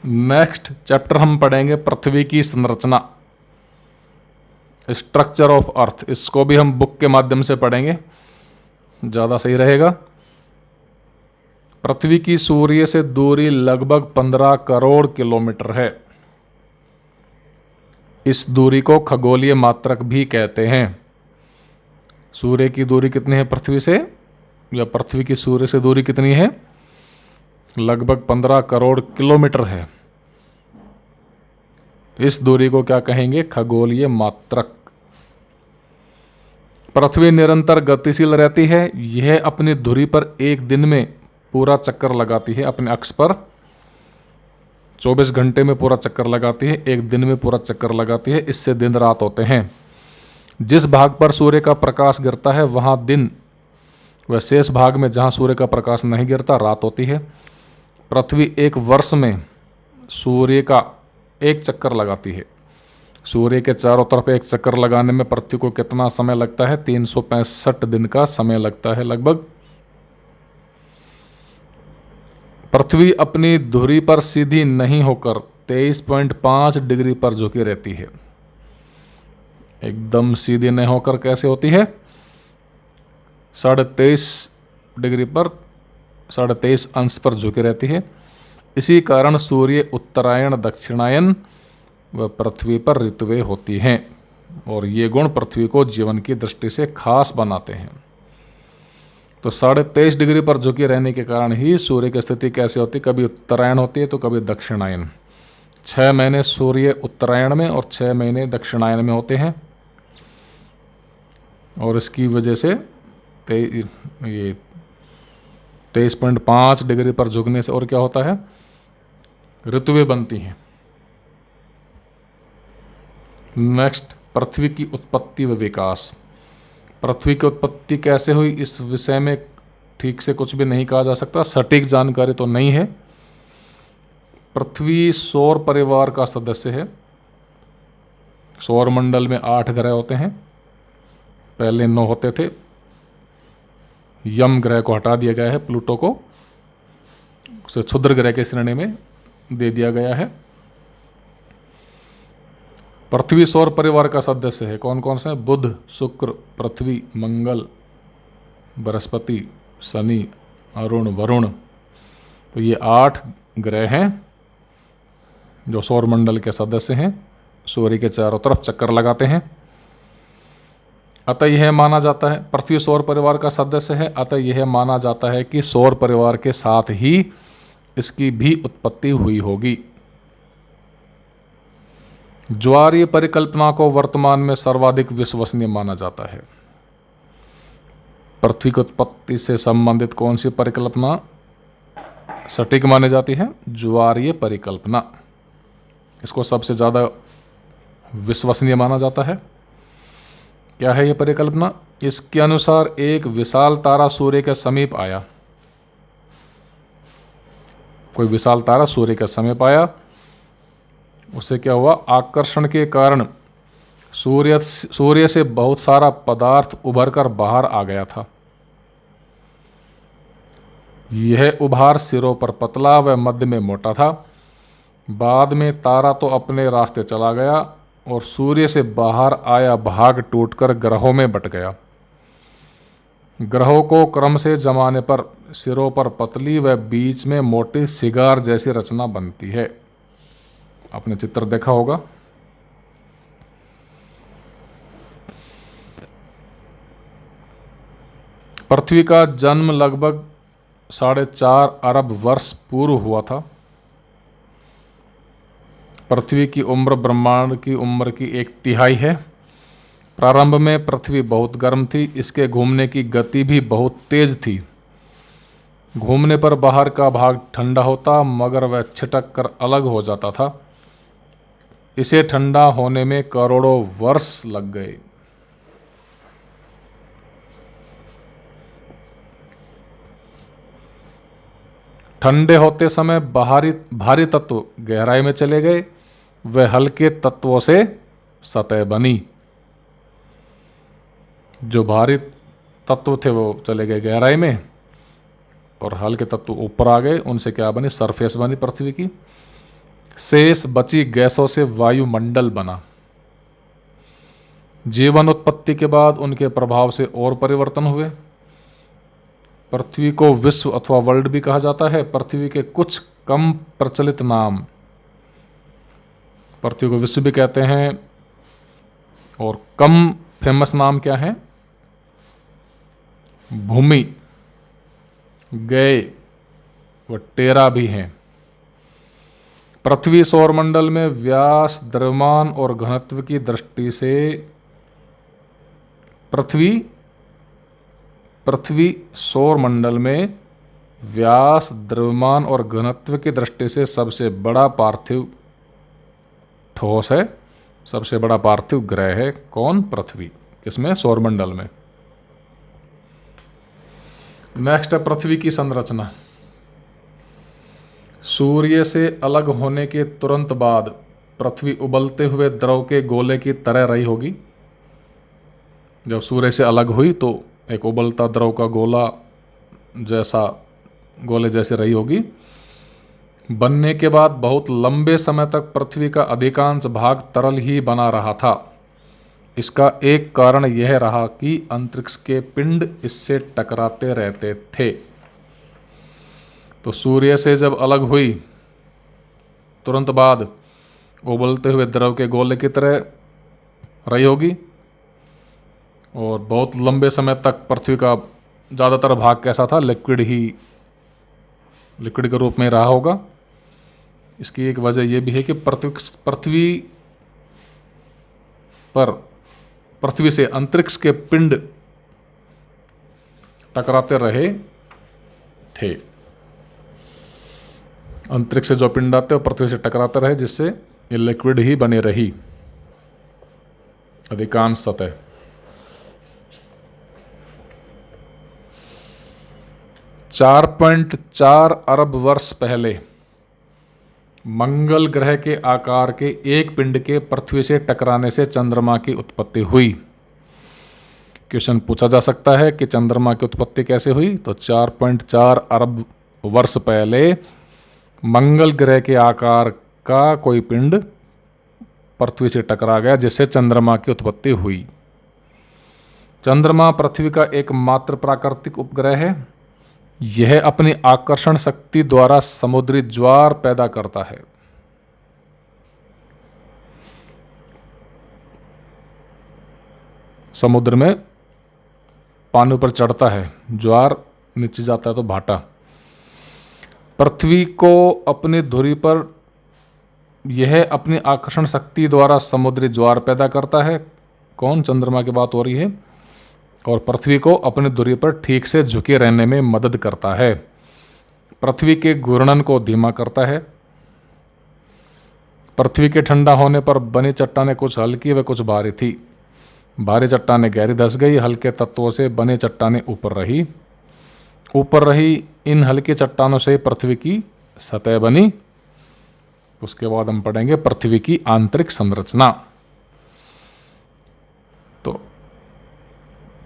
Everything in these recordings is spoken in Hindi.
नेक्स्ट चैप्टर हम पढ़ेंगे पृथ्वी की संरचना, स्ट्रक्चर ऑफ अर्थ। इसको भी हम बुक के माध्यम से पढ़ेंगे, ज़्यादा सही रहेगा। पृथ्वी की सूर्य से दूरी लगभग 15 करोड़ किलोमीटर है। इस दूरी को खगोलीय मात्रक भी कहते हैं। सूर्य की दूरी कितनी है पृथ्वी से, या पृथ्वी की सूर्य से दूरी कितनी है? लगभग 15 करोड़ किलोमीटर है। इस दूरी को क्या कहेंगे? खगोलीय मात्रक। पृथ्वी निरंतर गतिशील रहती है। यह अपनी धुरी पर एक दिन में पूरा चक्कर लगाती है। अपने अक्ष पर 24 घंटे में पूरा चक्कर लगाती है, एक दिन में पूरा चक्कर लगाती है। इससे दिन रात होते हैं। जिस भाग पर सूर्य का प्रकाश गिरता है वहाँ दिन, व शेष भाग में जहाँ सूर्य का प्रकाश नहीं गिरता रात होती है। पृथ्वी एक वर्ष में सूर्य का एक चक्कर लगाती है। सूर्य के चारों तरफ एक चक्कर लगाने में पृथ्वी को कितना समय लगता है? 365 दिन का समय लगता है लगभग। पृथ्वी अपनी धुरी पर सीधी नहीं होकर 23.5 डिग्री पर झुकी रहती है। एकदम सीधी नहीं होकर कैसे होती है? 23.5 डिग्री पर 23.5 अंश पर झुकी रहती है। इसी कारण सूर्य उत्तरायण, दक्षिणायन व पृथ्वी पर ऋतुएं होती हैं, और ये गुण पृथ्वी को जीवन की दृष्टि से खास बनाते हैं। तो 23.5 डिग्री पर झुकी रहने के कारण ही सूर्य की स्थिति कैसे होती? कभी उत्तरायण होती है तो कभी दक्षिणायन। 6 महीने सूर्य उत्तरायण में और 6 महीने दक्षिणायन में होते हैं, और इसकी वजह से ये 23.5 डिग्री पर झुकने से और क्या होता है? ऋतुएं बनती हैं। नेक्स्ट, पृथ्वी की उत्पत्ति व विकास। पृथ्वी की उत्पत्ति कैसे हुई, इस विषय में ठीक से कुछ भी नहीं कहा जा सकता, सटीक जानकारी तो नहीं है। पृथ्वी सौर परिवार का सदस्य है। सौर मंडल में 8 ग्रह होते हैं। पहले 9 होते थे। यम ग्रह को हटा दिया गया है, प्लूटो को उसे क्षुद्र ग्रह के श्रेणी में दे दिया गया है। पृथ्वी सौर परिवार का सदस्य है। कौन कौन से हैं? बुध, शुक्र, पृथ्वी, मंगल, बृहस्पति, शनि, अरुण, वरुण। तो ये 8 ग्रह हैं जो सौर मंडल के सदस्य हैं, सूर्य के चारों तरफ चक्कर लगाते हैं। अतः यह माना जाता है, पृथ्वी सौर परिवार का सदस्य है, अतः यह माना जाता है कि सौर परिवार के साथ ही इसकी भी उत्पत्ति हुई होगी। ज्वारीय परिकल्पना को वर्तमान में सर्वाधिक विश्वसनीय माना जाता है। पृथ्वी की उत्पत्ति से संबंधित कौन सी परिकल्पना सटीक मानी जाती है? ज्वारीय परिकल्पना। इसको सबसे ज़्यादा विश्वसनीय माना जाता है। क्या है यह परिकल्पना? इसके अनुसार एक विशाल तारा सूर्य के समीप आया। कोई विशाल तारा सूर्य के समीप आया, उससे क्या हुआ? आकर्षण के कारण सूर्य से बहुत सारा पदार्थ उभर कर बाहर आ गया था। यह उभार सिरों पर पतला व मध्य में मोटा था। बाद में तारा तो अपने रास्ते चला गया और सूर्य से बाहर आया भाग टूटकर ग्रहों में बट गया। ग्रहों को क्रम से जमाने पर सिरों पर पतली व बीच में मोटी सिगार जैसी रचना बनती है। आपने चित्र देखा होगा। पृथ्वी का जन्म लगभग 4.5 अरब वर्ष पूर्व हुआ था। पृथ्वी की उम्र ब्रह्मांड की उम्र की 1/3 है। प्रारंभ में पृथ्वी बहुत गर्म थी। इसके घूमने की गति भी बहुत तेज थी। घूमने पर बाहर का भाग ठंडा होता, मगर वह छिटक कर अलग हो जाता था। इसे ठंडा होने में करोड़ों वर्ष लग गए। ठंडे होते समय भारी तत्व गहराई में चले गए। वह हल्के तत्वों से सतह बनी। जो भारी तत्व थे वो चले गए गहराई में, और हल्के तत्व ऊपर आ गए। उनसे क्या बनी? सरफेस बनी पृथ्वी की। शेष बची गैसों से वायुमंडल बना। जीवन उत्पत्ति के बाद उनके प्रभाव से और परिवर्तन हुए। पृथ्वी को विश्व अथवा वर्ल्ड भी कहा जाता है। पृथ्वी के कुछ कम प्रचलित नाम, पृथ्वी को विश्व भी कहते हैं, और कम फेमस नाम क्या है? भूमि, गए व टेरा भी हैं। पृथ्वी सौरमंडल में व्यास, द्रव्यमान और घनत्व की दृष्टि से पृथ्वी सौरमंडल में व्यास, द्रव्यमान और घनत्व की दृष्टि से सबसे बड़ा पार्थिव ठोस है, सबसे बड़ा पार्थिव ग्रह है। कौन? पृथ्वी। किसमें? सौरमंडल में। नेक्स्ट है पृथ्वी की संरचना। सूर्य से अलग होने के तुरंत बाद पृथ्वी उबलते हुए द्रव के गोले की तरह रही होगी। जब सूर्य से अलग हुई तो एक उबलता द्रव का गोला जैसा, गोले जैसे रही होगी। बनने के बाद बहुत लंबे समय तक पृथ्वी का अधिकांश भाग तरल ही बना रहा था। इसका एक कारण यह रहा कि अंतरिक्ष के पिंड इससे टकराते रहते थे। तो सूर्य से जब अलग हुई तुरंत बाद उबलते हुए द्रव के गोले की तरह रही होगी, और बहुत लंबे समय तक पृथ्वी का ज़्यादातर भाग कैसा था? लिक्विड के रूप में रहा होगा। इसकी एक वजह यह भी है कि पृथ्वी से अंतरिक्ष के पिंड टकराते रहे थे। अंतरिक्ष से जो पिंड आते हैं पृथ्वी से टकराते रहे, जिससे ये लिक्विड ही बनी रही अधिकांश सतह। चार 4.4 अरब वर्ष पहले मंगल ग्रह के आकार के एक पिंड के पृथ्वी से टकराने से चंद्रमा की उत्पत्ति हुई। क्वेश्चन पूछा जा सकता है कि चंद्रमा की उत्पत्ति कैसे हुई? तो 4.4 अरब वर्ष पहले मंगल ग्रह के आकार का कोई पिंड पृथ्वी से टकरा गया, जिससे चंद्रमा की उत्पत्ति हुई। चंद्रमा पृथ्वी का एकमात्र प्राकृतिक उपग्रह है। यह अपनी आकर्षण शक्ति द्वारा समुद्री ज्वार पैदा करता है। समुद्र में पानी पर चढ़ता है, ज्वार नीचे जाता है तो भाटा। पृथ्वी को अपनी धुरी पर यह अपनी आकर्षण शक्ति द्वारा समुद्री ज्वार पैदा करता है। कौन? चंद्रमा की बात हो रही है। और पृथ्वी को अपनी धुरी पर ठीक से झुके रहने में मदद करता है। पृथ्वी के घूर्णन को धीमा करता है। पृथ्वी के ठंडा होने पर बनी चट्टानें कुछ हल्की व कुछ भारी थी। भारी चट्टानें गहरी धंस गई, हल्के तत्वों से बनी चट्टानें ऊपर रही। इन हल्की चट्टानों से पृथ्वी की सतह बनी। उसके बाद हम पढ़ेंगे पृथ्वी की आंतरिक संरचना। तो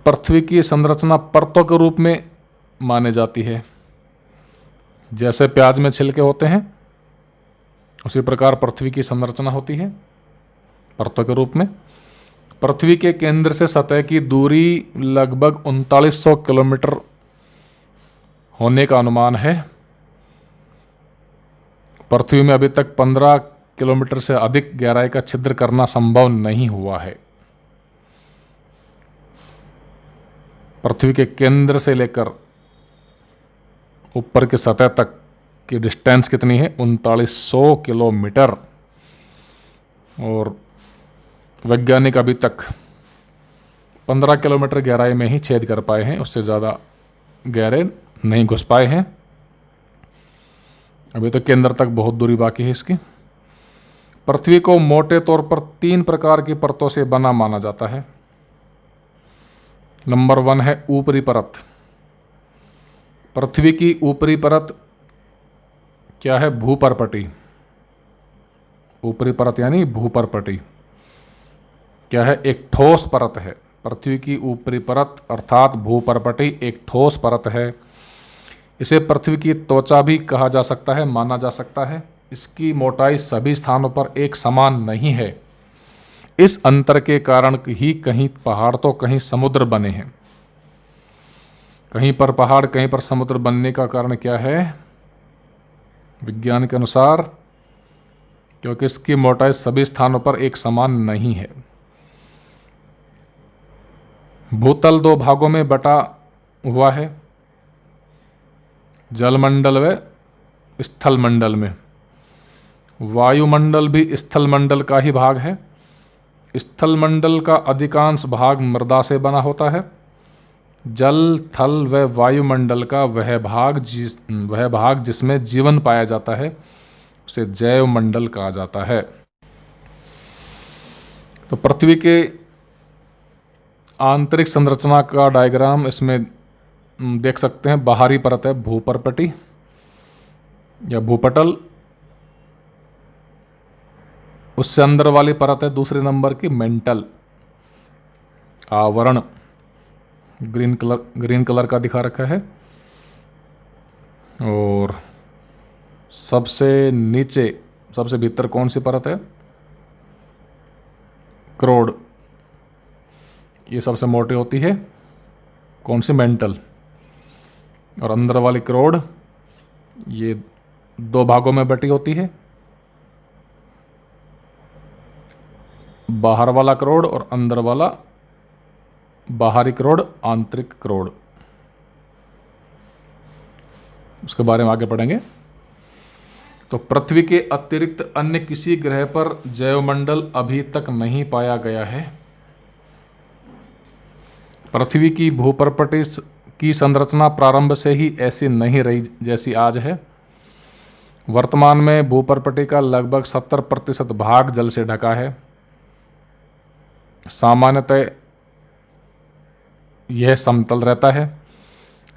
पृथ्वी की संरचना परतों के रूप में मानी जाती है। जैसे प्याज में छिलके होते हैं, उसी प्रकार पृथ्वी की संरचना होती है परतों के रूप में। पृथ्वी के केंद्र से सतह की दूरी लगभग 3900 किलोमीटर होने का अनुमान है। पृथ्वी में अभी तक 15 किलोमीटर से अधिक गहराई का छिद्र करना संभव नहीं हुआ है। पृथ्वी के केंद्र से लेकर ऊपर की सतह तक की डिस्टेंस कितनी है? 3900 किलोमीटर। और वैज्ञानिक अभी तक 15 किलोमीटर गहराई में ही छेद कर पाए हैं, उससे ज़्यादा गहरे नहीं घुस पाए हैं। अभी तो केंद्र तक बहुत दूरी बाकी है इसकी। पृथ्वी को मोटे तौर पर 3 प्रकार की परतों से बना माना जाता है। नंबर 1 है ऊपरी परत। पृथ्वी की ऊपरी परत क्या है? भूपर्पटी। ऊपरी परत यानी भूपर्पटी क्या है? एक ठोस परत है। पृथ्वी की ऊपरी परत अर्थात भूपर्पटी एक ठोस परत है। इसे पृथ्वी की त्वचा भी कहा जा सकता है, माना जा सकता है। इसकी मोटाई सभी स्थानों पर एक समान नहीं है। इस अंतर के कारण ही कहीं पहाड़ तो कहीं समुद्र बने हैं। कहीं पर पहाड़ कहीं पर समुद्र बनने का कारण क्या है? विज्ञान के अनुसार क्योंकि इसकी मोटाई सभी स्थानों पर एक समान नहीं है। भूतल दो भागों में बटा हुआ है, जलमंडल व स्थल मंडल में। वायुमंडल भी स्थल मंडल का ही भाग है। स्थल मंडल का अधिकांश भाग मृदा से बना होता है। जल, थल व वायुमंडल का वह भाग जिसमें जीवन पाया जाता है उसे जैव मंडल कहा जाता है। तो पृथ्वी के आंतरिक संरचना का डायग्राम इसमें देख सकते हैं। बाहरी परत है भूपर्पटी या भूपटल, उससे अंदर वाली परत है दूसरे नंबर की मेंटल, आवरण, ग्रीन कलर का दिखा रखा है। और सबसे नीचे सबसे भीतर कौन सी परत है? क्रोड। ये सबसे मोटी होती है, कौन सी? मेंटल। और अंदर वाली क्रोड ये दो भागों में बटी होती है, बाहर वाला क्रोड और अंदर वाला बाहरी क्रोड, आंतरिक क्रोड। उसके बारे में आगे पढ़ेंगे। तो पृथ्वी के अतिरिक्त अन्य किसी ग्रह पर जैवमंडल अभी तक नहीं पाया गया है। पृथ्वी की भूपर्पटी की संरचना प्रारंभ से ही ऐसी नहीं रही जैसी आज है। वर्तमान में भूपर्पटी का लगभग 70% भाग जल से ढका है। सामान्यतः यह समतल रहता है।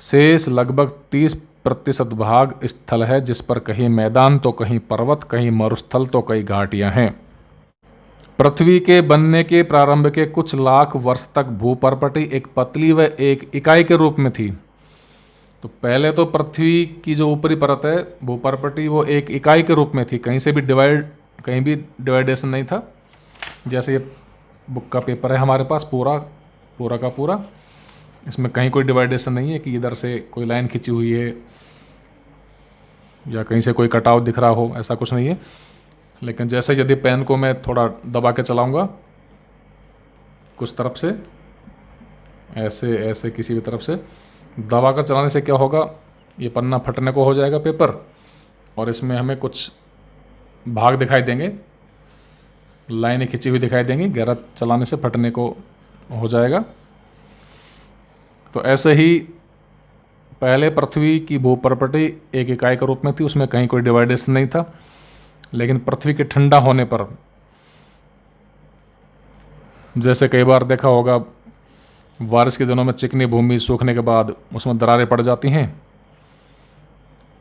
शेष लगभग 30% भाग स्थल है, जिस पर कहीं मैदान तो कहीं पर्वत, कहीं मरुस्थल तो कई घाटियां हैं। पृथ्वी के बनने के प्रारंभ के कुछ लाख वर्ष तक भूपर्पटी एक पतली व एक इकाई के रूप में थी। तो पहले तो पृथ्वी की जो ऊपरी परत है भूपर्पटी, वो एक इकाई के रूप में थी। कहीं भी डिवाइडेशन नहीं था। जैसे ये बुक का पेपर है हमारे पास पूरा का पूरा, इसमें कहीं कोई डिवाइडेशन नहीं है कि इधर से कोई लाइन खींची हुई है या कहीं से कोई कटाव दिख रहा हो, ऐसा कुछ नहीं है। लेकिन जैसे यदि पेन को मैं थोड़ा दबा के चलाऊंगा कुछ तरफ से, ऐसे ऐसे किसी भी तरफ से दबा कर चलाने से क्या होगा, ये पन्ना फटने को हो जाएगा पेपर, और इसमें हमें कुछ भाग दिखाई देंगे, लाइनें खींची हुई दिखाई देंगी, गहरा चलाने से फटने को हो जाएगा। तो ऐसे ही पहले पृथ्वी की भूपर्पटी एक इकाई के रूप में थी, उसमें कहीं कोई डिवाइडेशन नहीं था। लेकिन पृथ्वी के ठंडा होने पर, जैसे कई बार देखा होगा बारिश के दिनों में चिकनी भूमि सूखने के बाद उसमें दरारें पड़ जाती हैं,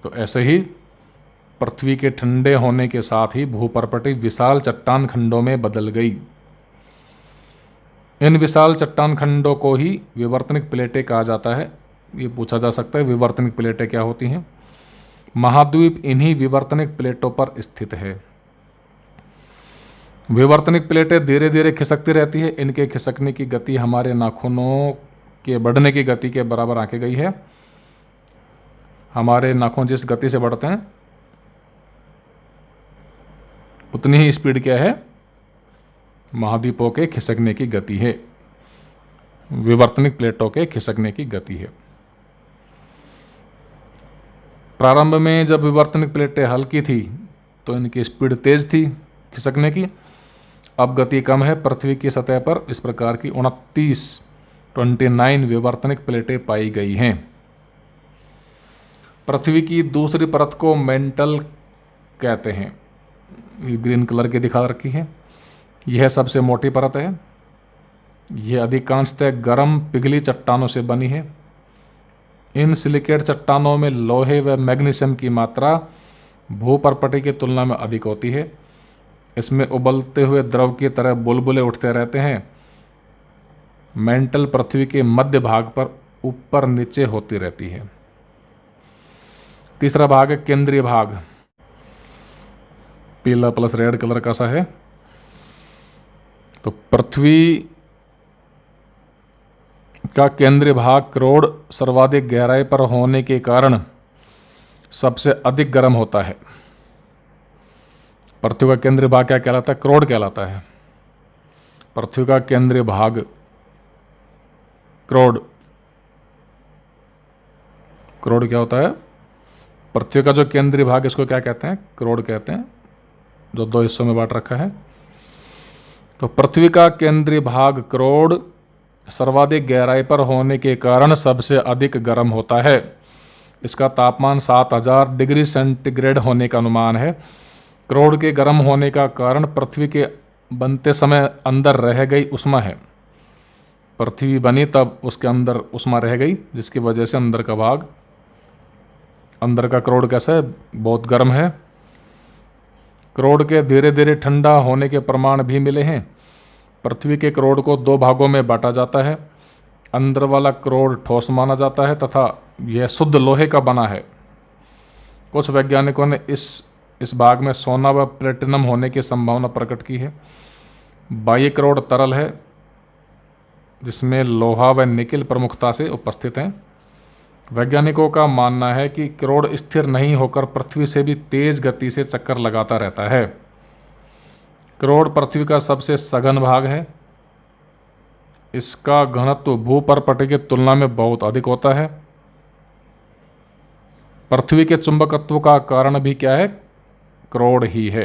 तो ऐसे ही पृथ्वी के ठंडे होने के साथ ही भूपर्पटी विशाल चट्टान खंडों में बदल गई। इन विशाल चट्टान खंडों को ही विवर्तनिक प्लेटें कहा जाता है। ये पूछा जा सकता है विवर्तनिक प्लेटें क्या होती हैं। महाद्वीप इन्हीं विवर्तनिक प्लेटों पर स्थित है। विवर्तनिक प्लेटें धीरे धीरे खिसकती रहती है। इनके खिसकने की गति हमारे नाखूनों के बढ़ने की गति के बराबर आंकी गई है। हमारे नाखून जिस गति से बढ़ते हैं उतनी ही स्पीड क्या है, महाद्वीपों के खिसकने की गति है, विवर्तनिक प्लेटों के खिसकने की गति है। प्रारंभ में जब विवर्तनिक प्लेटें हल्की थी तो इनकी स्पीड तेज थी खिसकने की। अब गति कम है। पृथ्वी की सतह पर इस प्रकार की 29 विवर्तनिक प्लेटें पाई गई हैं। पृथ्वी की दूसरी परत को मेंटल कहते हैं। ये ग्रीन कलर की दिखा रखी है। यह सबसे मोटी परत है। यह अधिकांशतः गर्म पिघली चट्टानों से बनी है। इन सिलिकेट चट्टानों में लोहे व मैग्नीशियम की मात्रा भूपर्पटी की तुलना में अधिक होती है। इसमें उबलते हुए द्रव की तरह बुलबुले उठते रहते हैं। मेंटल पृथ्वी के मध्य भाग पर ऊपर नीचे होती रहती है। तीसरा भाग है केंद्रीय भाग। पीला प्लस रेड कलर का सा है। तो पृथ्वी का केंद्रीय भाग करोड़ सर्वाधिक गहराई पर होने के कारण सबसे अधिक गर्म होता है। पृथ्वी का केंद्रीय भाग क्या कहलाता है? करोड़ कहलाता है। पृथ्वी का केंद्रीय भाग करोड़, करोड़ क्या होता है? पृथ्वी का जो केंद्रीय भाग, इसको क्या कहते हैं? करोड़ कहते हैं, जो दो हिस्सों में बांट रखा है। तो पृथ्वी का केंद्रीय भाग करोड़ सर्वाधिक गहराई पर होने के कारण सबसे अधिक गर्म होता है। इसका तापमान 7000 डिग्री सेंटीग्रेड होने का अनुमान है। करोड़ के गर्म होने का कारण पृथ्वी के बनते समय अंदर रह गई उष्मा है। पृथ्वी बनी तब उसके अंदर उष्मा रह गई, जिसकी वजह से अंदर का भाग, अंदर का करोड़ कैसा है? बहुत गर्म है। करोड़ के धीरे धीरे ठंडा होने के प्रमाण भी मिले हैं। पृथ्वी के करोड़ को दो भागों में बांटा जाता है। अंदर वाला करोड़ ठोस माना जाता है तथा यह शुद्ध लोहे का बना है। कुछ वैज्ञानिकों ने इस भाग में सोना व प्लेटिनम होने की संभावना प्रकट की है। बाह्य करोड़ तरल है, जिसमें लोहा व निकेल प्रमुखता से उपस्थित हैं। वैज्ञानिकों का मानना है कि करोड़ स्थिर नहीं होकर पृथ्वी से भी तेज गति से चक्कर लगाता रहता है। करोड़ पृथ्वी का सबसे सघन भाग है। इसका घनत्व भूपर्पट की तुलना में बहुत अधिक होता है। पृथ्वी के चुंबकत्व का कारण भी क्या है? करोड़ ही है।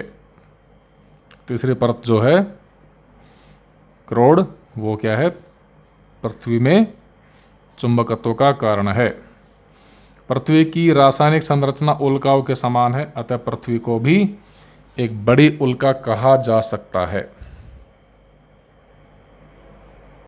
तीसरी परत जो है करोड़, वो क्या है? पृथ्वी में चुंबकत्व का कारण है। पृथ्वी की रासायनिक संरचना उल्काओं के समान है, अतः पृथ्वी को भी एक बड़ी उल्का कहा जा सकता है।